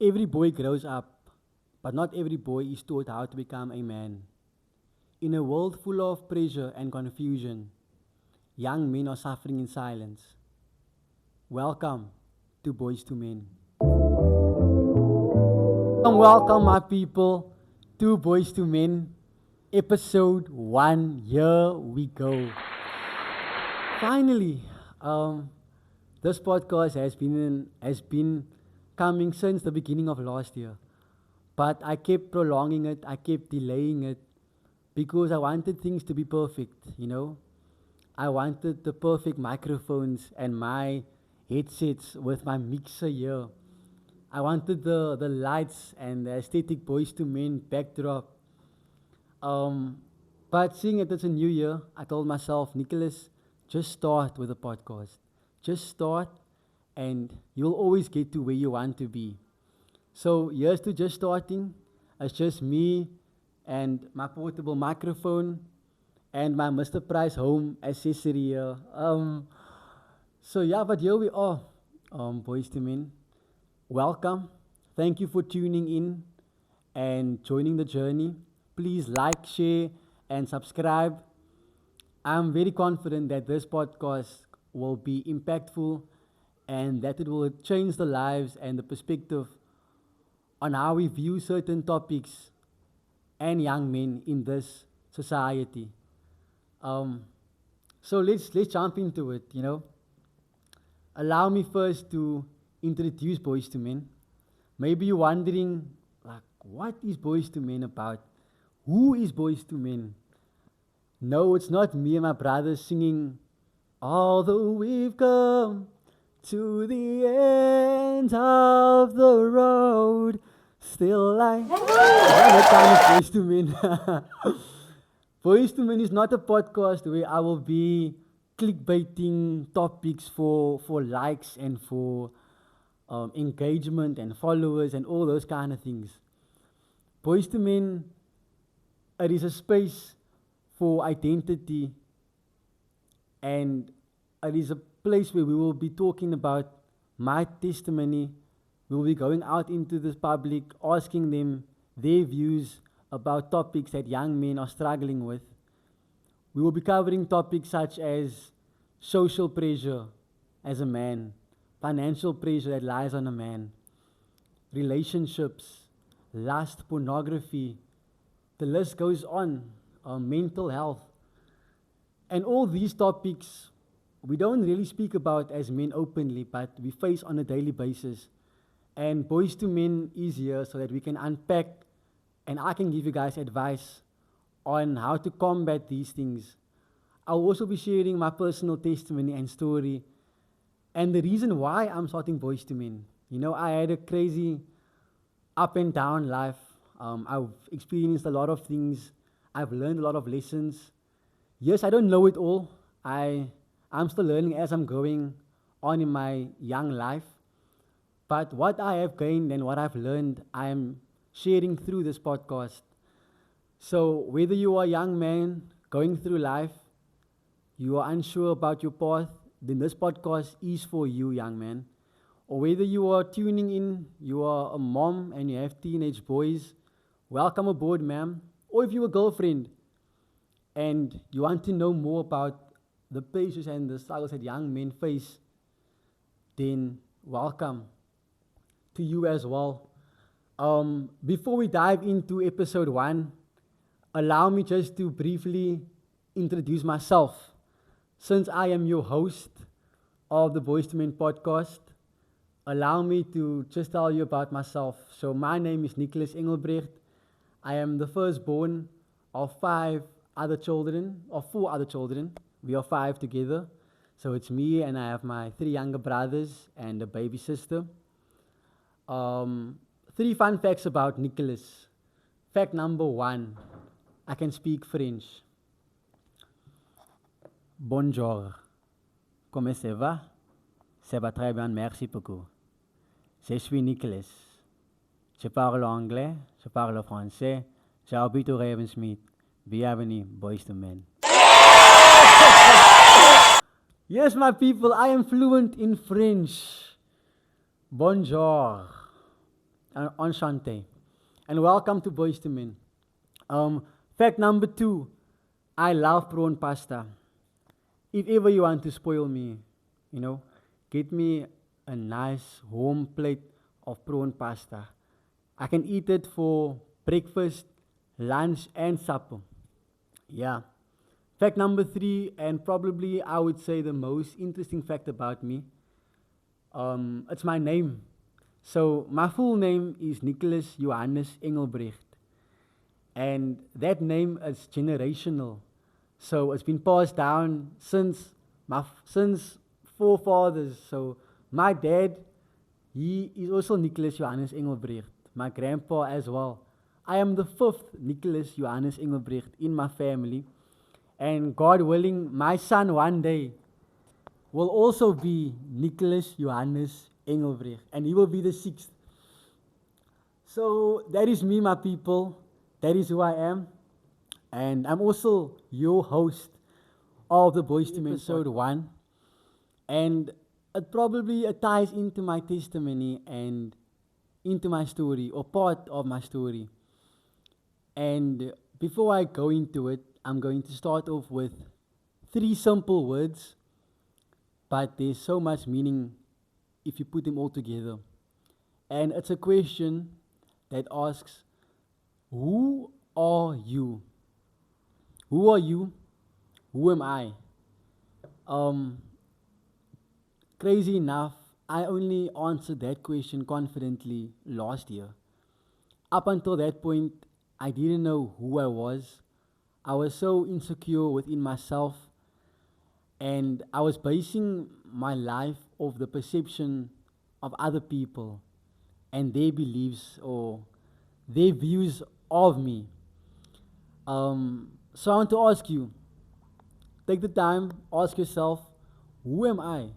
Every boy grows up, but not every boy is taught how to become a man. In a world full of pressure and confusion, young men are suffering in silence. Welcome to Boys to Men. Welcome, my people, to Boys to Men, episode 1. Here we go. Finally, this podcast has been coming since the beginning of last year, but I kept prolonging it. I kept delaying it because I wanted things to be perfect. I wanted the perfect microphones and my headsets with my mixer here. I wanted the lights and the aesthetic Boys to Men backdrop. Um, but seeing it as a new year, I told myself, Nicholas, just start with a podcast. Just start, and you'll always get to where you want to be. So here's to just starting. It's just me and my portable microphone and my Mr. Price home accessory here. So yeah, but here we are, Boys to Men. Welcome. Thank you for tuning in and joining the journey. Please like, share, and subscribe. I'm very confident that this podcast will be impactful and that it will change the lives and the perspective on how we view certain topics and young men in this society. Um, so let's jump into it. Allow me first to introduce Boys to Men. Maybe you're wondering, like, what is Boys to Men about? Who is Boys to Men? No, it's not me and my brothers singing, although we've come to the end of the road, still that kind of Boys to Men. Boys to Men is not a podcast where I will be clickbaiting topics for likes and for engagement and followers and all those kind of things. Boys to Men, it is a space for identity, and it is a place where we will be talking about my testimony. We will be going out into the public, asking them their views about topics that young men are struggling with. We will be covering topics such as social pressure as a man, financial pressure that lies on a man, relationships, lust, pornography, the list goes on, mental health. And all these topics we don't really speak about as men openly, but we face on a daily basis. And Boys to Men is here so that we can unpack and I can give you guys advice on how to combat these things. I'll also be sharing my personal testimony and story and the reason why I'm starting Boys to Men. I had a crazy up and down life. I've experienced a lot of things. I've learned a lot of lessons. Yes, I don't know it all. I'm still learning as I'm going on in my young life. But what I have gained and what I've learned, I am sharing through this podcast. So whether you are a young man going through life, you are unsure about your path, then this podcast is for you, young man. Or whether you are tuning in, you are a mom and you have teenage boys, welcome aboard, ma'am. Or if you're a girlfriend and you want to know more about the pressures and the struggles that young men face, then welcome to you as well. Before we dive into episode 1, allow me just to briefly introduce myself. Since I am your host of the Boys to Men podcast, allow me to just tell you about myself. So my name is Nicholas Engelbrecht. I am the firstborn of 4 other children. We are 5 together. So it's me and I have my 3 younger brothers and a baby sister. 3 fun facts about Nicholas. Fact number 1, I can speak French. Bonjour. Comment ça va? Ça va très bien, merci beaucoup. Je suis Nicholas. Je parle anglais, je parle français, j'habite au Ravensmeet. Bienvenue, Boys to Men. Yes, my people, I am fluent in French. Bonjour. on Shante. And welcome to Boys to Men. Fact number 2, I love prawn pasta. If ever you want to spoil me, you know, get me a nice home plate of prawn pasta. I can eat it for breakfast, lunch, and supper. Yeah. Fact number 3, and probably I would say the most interesting fact about me, it's my name. So my full name is Nicholas Johannes Engelbrecht, and that name is generational. So it's been passed down since forefathers. So my dad, he is also Nicholas Johannes Engelbrecht. My grandpa as well. I am the 5th Nicholas Johannes Engelbrecht in my family. And God willing, my son one day will also be Nicholas Johannes Engelbrecht. And he will be the 6th. So that is me, my people. That is who I am. And I'm also your host of the Boys to Men episode 1. And it ties into my testimony and into my story, or part of my story. And before I go into it, I'm going to start off with 3 simple words, but there's so much meaning if you put them all together. And it's a question that asks, who are you? Who are you? Who am I? Crazy enough, I only answered that question confidently last year. Up until that point, I didn't know who I was. I was so insecure within myself, and I was basing my life off the perception of other people and their beliefs or their views of me. So I want to ask you, take the time, ask yourself, who am I?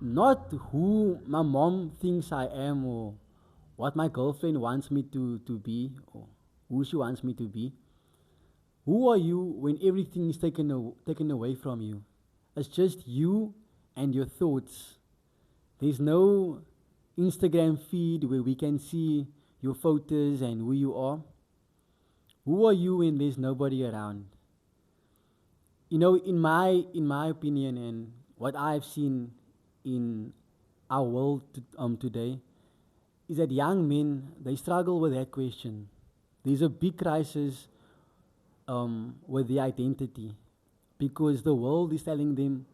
Not who my mom thinks I am, or what my girlfriend wants me to be, or who she wants me to be. Who are you when everything is taken away from you? It's just you and your thoughts. There's no Instagram feed where we can see your photos and who you are. Who are you when there's nobody around? You know, in my opinion and what I've seen in our world today, is that young men, they struggle with that question. There's a big crisis with their identity, because the world is telling them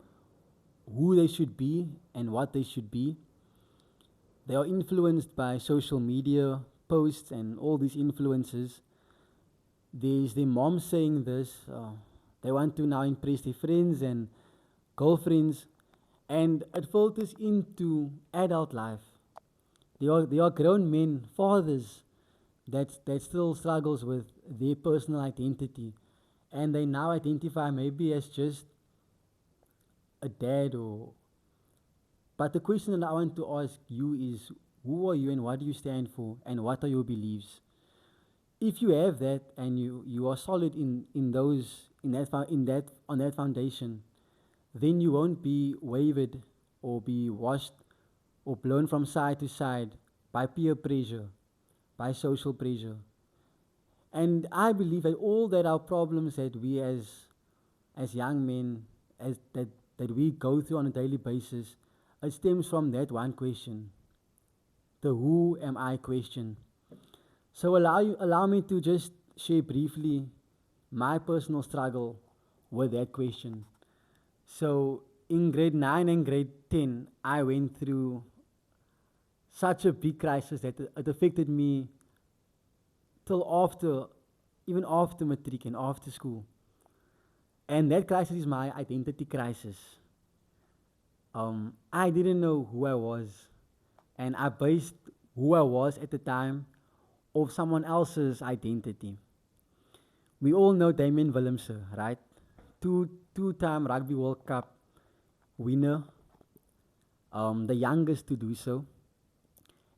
who they should be and what they should be. They are influenced by social media posts and all these influences. There's their mom saying this. They want to now impress their friends and girlfriends, and it filters into adult life. They are grown men, fathers, that still struggles with their personal identity, and they now identify maybe as just a dad. Or but the question that I want to ask you is, who are you and what do you stand for and what are your beliefs? If you have that and you are solid in that foundation, then you won't be wavered or be washed or blown from side to side by peer pressure, by social pressure. And I believe that all that our problems that we as young men that we go through on a daily basis, it stems from that one question, the who am I question. So allow me to just share briefly my personal struggle with that question. So in grade 9 and grade 10, I went through such a big crisis that it affected me till even after matric and after school. And that crisis is my identity crisis. I didn't know who I was, and I based who I was at the time of someone else's identity. We all know Damien Willemse, right? Two-time Rugby World Cup winner, the youngest to do so.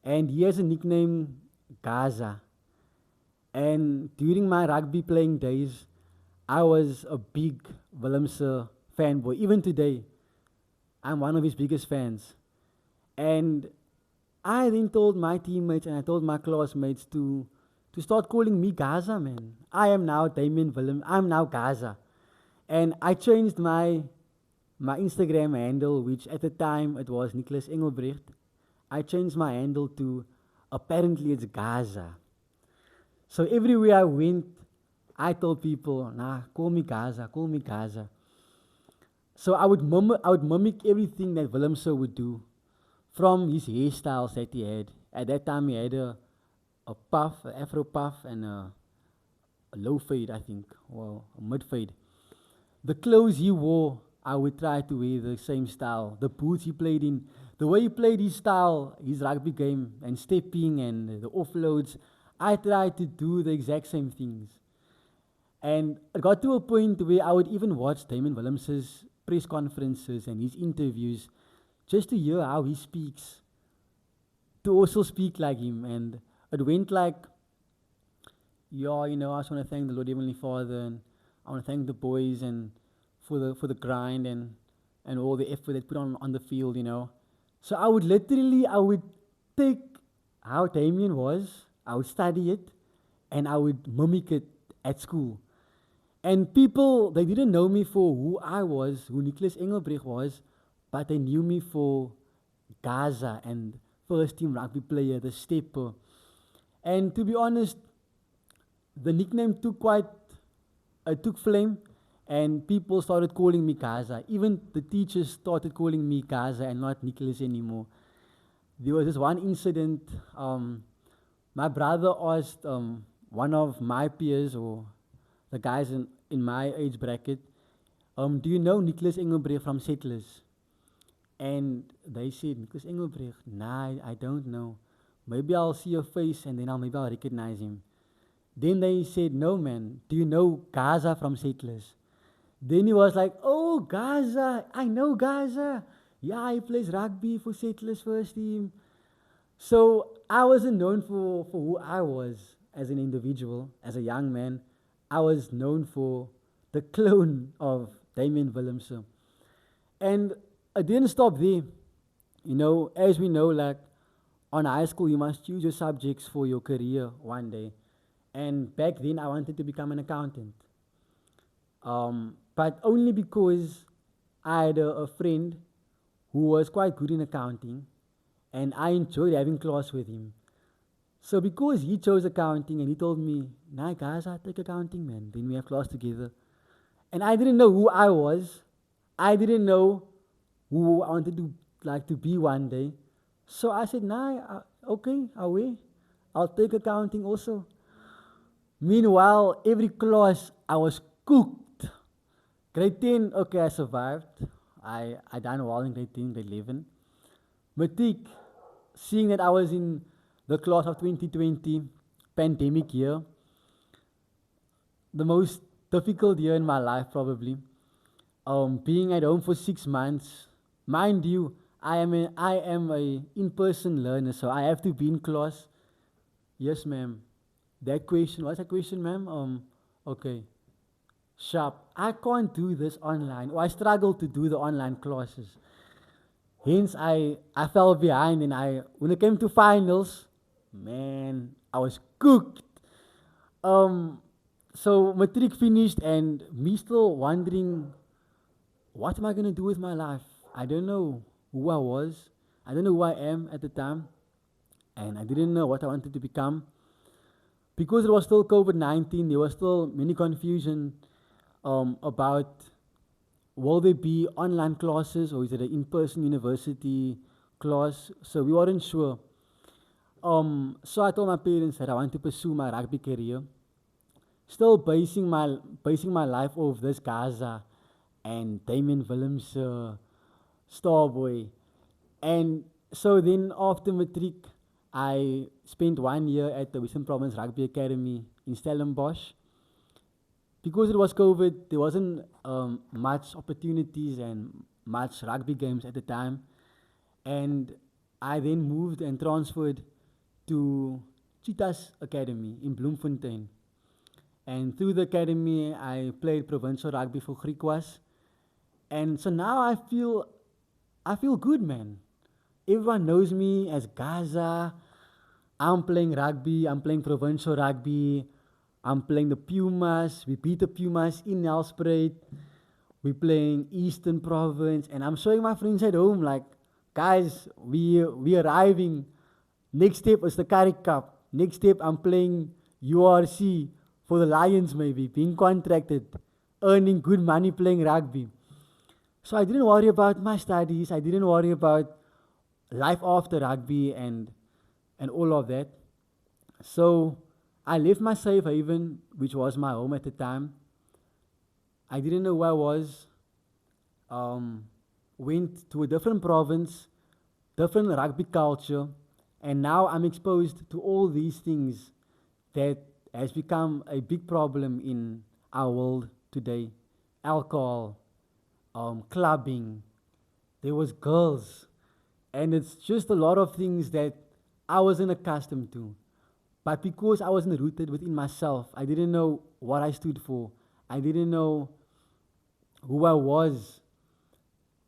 And he has a nickname, Gaza. And during my rugby playing days, I was a big Willemse fanboy. Even today, I'm one of his biggest fans. And I then told my teammates and I told my classmates to start calling me Gaza, man. I am now Damien Willem. I'm now Gaza. And I changed my Instagram handle, which at the time it was Nicholas Engelbrecht. I changed my handle to apparently it's Gaza. So everywhere I went, I told people, nah, call me Gaza, call me Gaza. So I would mimic everything that Willemse would do, from his hairstyles that he had. At that time, he had a puff, an afro puff, and a low fade, I think, or a mid fade. The clothes he wore, I would try to wear the same style. The boots he played in, the way he played his style, his rugby game, and stepping and the offloads, I tried to do the exact same things. And it got to a point where I would even watch Damon Willemse's press conferences and his interviews just to hear how he speaks, to also speak like him. And it went like, yeah, you know, I just want to thank the Lord Heavenly Father, and I want to thank the boys and for the grind and all the effort they put on the field, you know. So I would take how Damien was, I would study it, and I would mimic it at school. And people, they didn't know me for who I was, who Nicholas Engelbrecht was, but they knew me for Gaza and first team rugby player, the stepper. And to be honest, the nickname took flame, and people started calling me Gaza. Even the teachers started calling me Gaza and not Nicholas anymore. There was this one incident. My brother asked one of my peers, or the guys in my age bracket, do you know Nicholas Engelbrecht from Settlers? And they said, Nicholas Engelbrecht? Nah, I don't know. Maybe I'll see your face and then maybe I'll recognize him. Then they said, no man, do you know Gaza from Settlers? Then he was like, oh, Gaza, I know Gaza. Yeah, he plays rugby for Settlers first team. So I wasn't known for who I was as an individual, as a young man. I was known for the clone of Damien Willemse. And I didn't stop there. You know, as we know, like on high school, you must choose your subjects for your career one day. And back then, I wanted to become an accountant. But only because I had a friend who was quite good in accounting, and I enjoyed having class with him. So because he chose accounting and he told me, nah guys, I take accounting, man. Then we have class together. And I didn't know who I was. I didn't know who I wanted to be one day. So I said, nah, okay, I'll take accounting also. Meanwhile, every class I was cooked. Grade 10, okay, I survived. I done well in grade 10, grade 11. Matric, seeing that I was in the class of 2020, pandemic year, the most difficult year in my life probably. Being at home for 6 months, mind you, I am a in-person learner, so I have to be in class. Yes, ma'am. That question, what's that question, ma'am? Okay. Sharp. I can't do this online, or I struggle to do the online classes. Hence, I fell behind, and when it came to finals, man, I was cooked. So matric finished, and me still wondering, what am I gonna do with my life? I don't know who I was. I don't know who I am at the time, and I didn't know what I wanted to become. Because it was still COVID-19, there was still many confusion about will there be online classes or is it an in-person university class? So we weren't sure. So I told my parents that I want to pursue my rugby career, still basing my life off this Gaza and Damien Willemse, Starboy. And so then after matric, I spent 1 year at the Western Province Rugby Academy in Stellenbosch. Because it was COVID, there wasn't much opportunities and much rugby games at the time. And I then moved and transferred to Cheetahs Academy in Bloemfontein. And through the academy, I played provincial rugby for Griquas. And so now I feel good, man. everyone knows me as Gaza. I'm playing rugby. I'm playing provincial rugby. I'm playing the Pumas. We beat the Pumas in Nelspruit. We're playing Eastern Province, and I'm showing my friends at home like, guys, we arriving. Next step is the Curry Cup. Next step, I'm playing URC for the Lions, maybe being contracted, earning good money playing rugby. So I didn't worry about my studies. I didn't worry about life after rugby and all of that. So I left my safe haven, which was my home at the time. I didn't know where I was. Um, Went to a different province, different rugby culture, and now I'm exposed to all these things that has become a big problem in our world today. Alcohol, clubbing, there was girls, and it's just a lot of things that I wasn't accustomed to. But because I wasn't rooted within myself, I didn't know what I stood for. I didn't know who I was.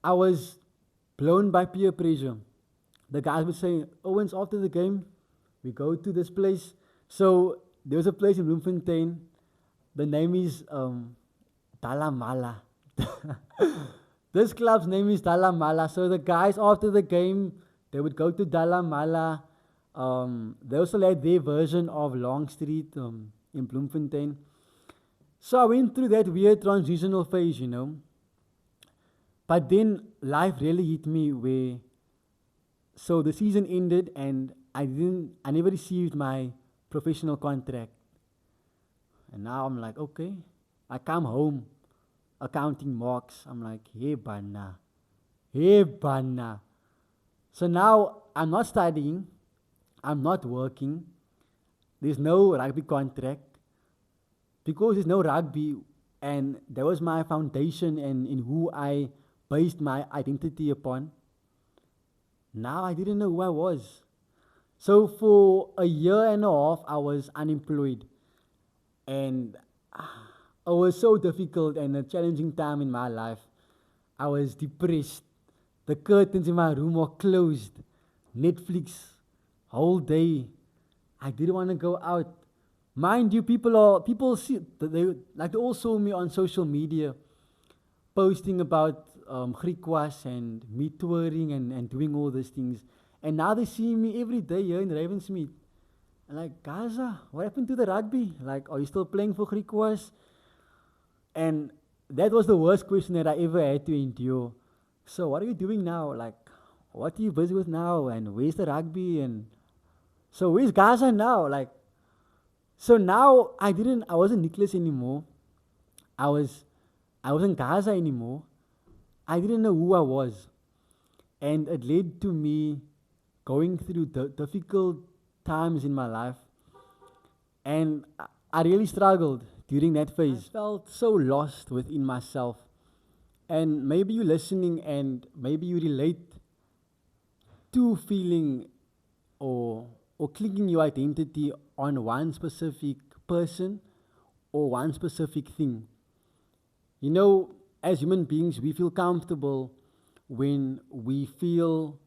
I was blown by peer pressure. The guys would say, Owens, after the game, we go to this place. So there was a place in Bloemfontein. The name is Dalamala. This club's name is Dalamala. So the guys after the game, they would go to Dalamala. They also had their version of Long Street in Bloemfontein. So I went through that weird transitional phase, you know. But then life really hit me where, so the season ended and I never received my professional contract. And now I'm like, okay, I come home, accounting marks. I'm like, hey, bana, hey, bana. So now I'm not studying, I'm not working, there's no rugby contract. Because there's no rugby, and that was my foundation and in who I based my identity upon. Now I didn't know who I was. So for a year and a half, I was unemployed. And it was so difficult and a challenging time in my life. I was depressed. The curtains in my room were closed. Netflix, whole day. I didn't want to go out. Mind you, people see they all saw me on social media posting about Griquas and me touring and doing all these things. And now they see me every day here in Ravensmead. And like, Gaza, what happened to the rugby? Like, are you still playing for Griquas? And that was the worst question that I ever had to endure. So what are you doing now? Like, what are you busy with now? And where's the rugby? And so where's Gaza now? Like, so now I wasn't Nicholas anymore. I was, I wasn't Gaza anymore. I didn't know who I was. And it led to me going through difficult times in my life. And I really struggled during that phase. I felt so lost within myself. And maybe you're listening and maybe you relate to feeling or clinging your identity on one specific person or one specific thing. You know, as human beings, we feel comfortable when we feel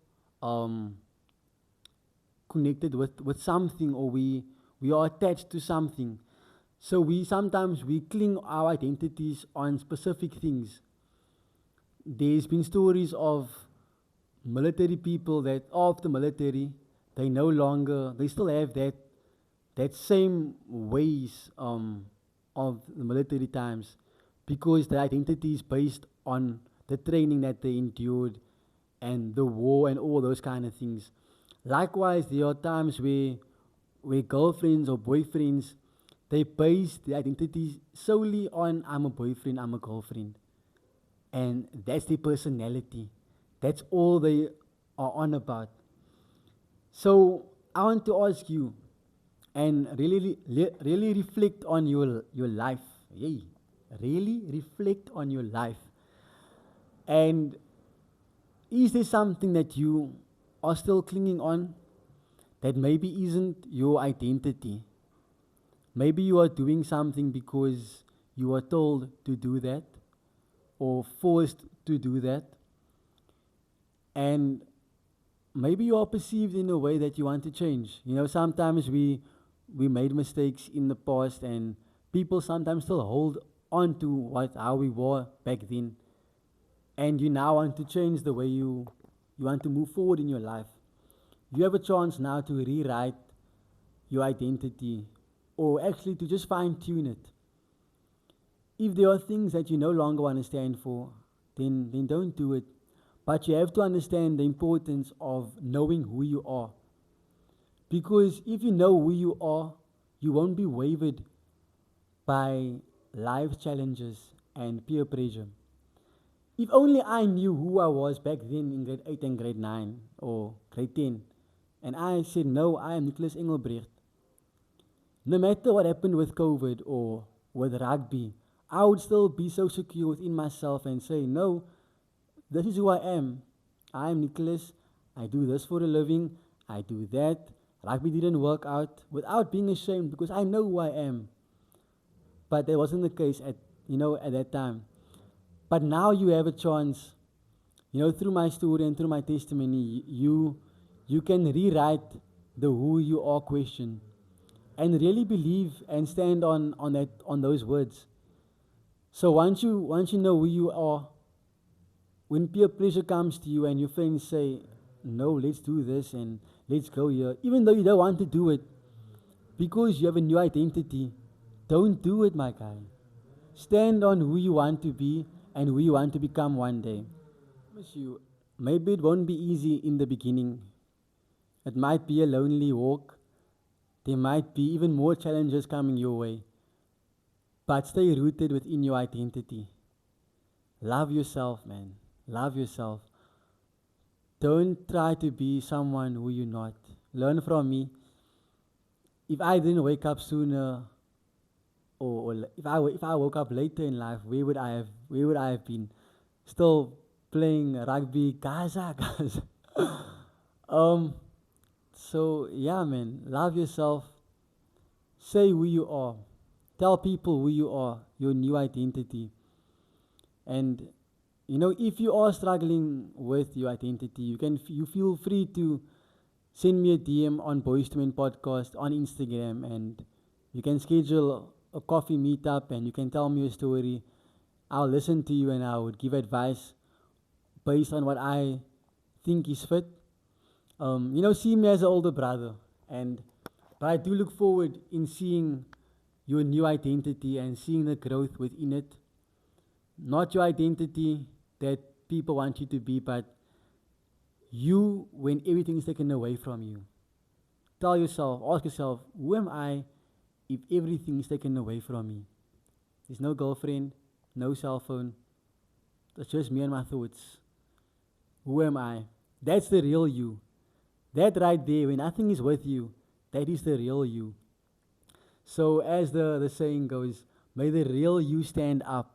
connected with something or we are attached to something. So we sometimes we cling our identities on specific things. There's been stories of military people that after military they no longer they still have that same ways of the military times because their identity is based on the training that they endured and the war and all those kind of things. Likewise, there are times where girlfriends or boyfriends they base their identity solely on I'm a boyfriend, I'm a girlfriend. And that's their personality. That's all they are on about. So I want to ask you and really reflect on your life. Yay. Really reflect on your life. And is there something that you are still clinging on that maybe isn't your identity? Maybe you are doing something because you were told to do that or forced to do that. And maybe you are perceived in a way that you want to change. You know, sometimes we made mistakes in the past, and people sometimes still hold on to what how we were back then, and you now want to change the way you want to move forward in your life. You have a chance now to rewrite your identity, or actually to just fine tune it. If there are things that you no longer want to stand for, then don't do it. But you have to understand the importance of knowing who you are. Because if you know who you are, you won't be wavered by life challenges and peer pressure. If only I knew who I was back then in grade 8 and grade 9 or grade 10, and I said, no, I am Nicholas Engelbrecht. No matter what happened with COVID or with rugby, I would still be so secure within myself and say, no, this is who I am. I am Nicholas. I do this for a living. I do that. Rugby didn't work out without being ashamed because I know who I am. But that wasn't the case at that time. But now you have a chance, through my story and through my testimony, you can rewrite the who you are question and really believe and stand on those words. So once you know who you are, when peer pressure comes to you and your friends say, no, let's do this and let's go here, even though you don't want to do it, because you have a new identity, don't do it, my guy. Stand on who you want to be and who you want to become one day. I promise you, maybe it won't be easy in the beginning. It might be a lonely walk. There might be even more challenges coming your way. But stay rooted within your identity. Love yourself, man. Love yourself. Don't try to be someone who you're not. Learn from me. If I didn't wake up sooner, or if I woke up later in life, where would I have been? Still playing rugby, Gaza, Gaza. So yeah, man, love yourself. Say who you are. Tell people who you are, your new identity. And if you are struggling with your identity, you feel free to send me a DM on Boys to Men Podcast on Instagram, and you can schedule a coffee meetup, and you can tell me your story. I'll listen to you, and I would give advice based on what I think is fit. See me as an older brother, but I do look forward in seeing your new identity and seeing the growth within it. Not your identity that people want you to be, but you when everything is taken away from you. Ask yourself, who am I if everything is taken away from me? There's no girlfriend, no cell phone. It's just me and my thoughts. Who am I? That's the real you. That right there, when nothing is with you, that is the real you. So as the saying goes, may the real you stand up.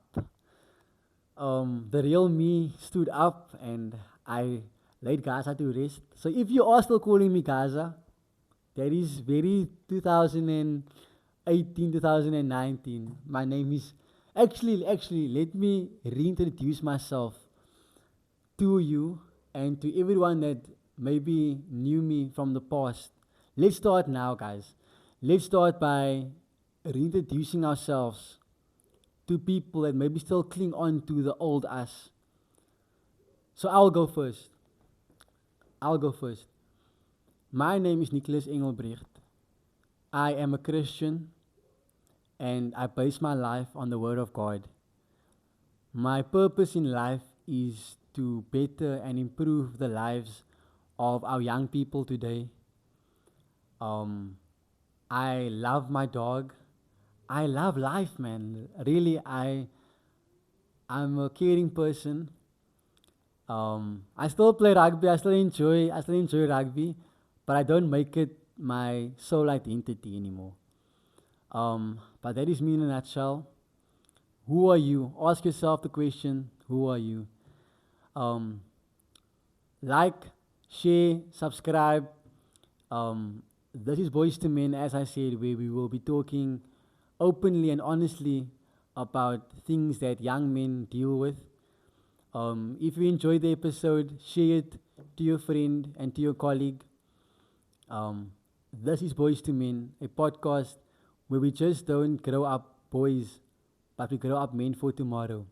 The real me stood up and I laid Gaza to rest. So if you are still calling me Gaza, that is very 2018, 2019. My name is actually let me reintroduce myself to you and to everyone that maybe knew me from the past. Let's start now, guys. Let's start by reintroducing ourselves to people that maybe still cling on to the old us. So I'll go first. My name is Nicholas Engelbrecht. I am a Christian and I base my life on the Word of God. My purpose in life is to better and improve the lives of our young people today. I love my dog. I love life, man. Really, I'm a caring person. I still play rugby. I still enjoy rugby, but I don't make it my sole identity anymore. But that is me in a nutshell. Who are you? Ask yourself the question, who are you? Like, share, subscribe. This is Boys to Men, as I said, where we will be talking openly and honestly about things that young men deal with. If you enjoyed the episode, share it. to your friend and to your colleague. This is Boys to Men, a podcast where we just don't grow up boys, but we grow up men for tomorrow.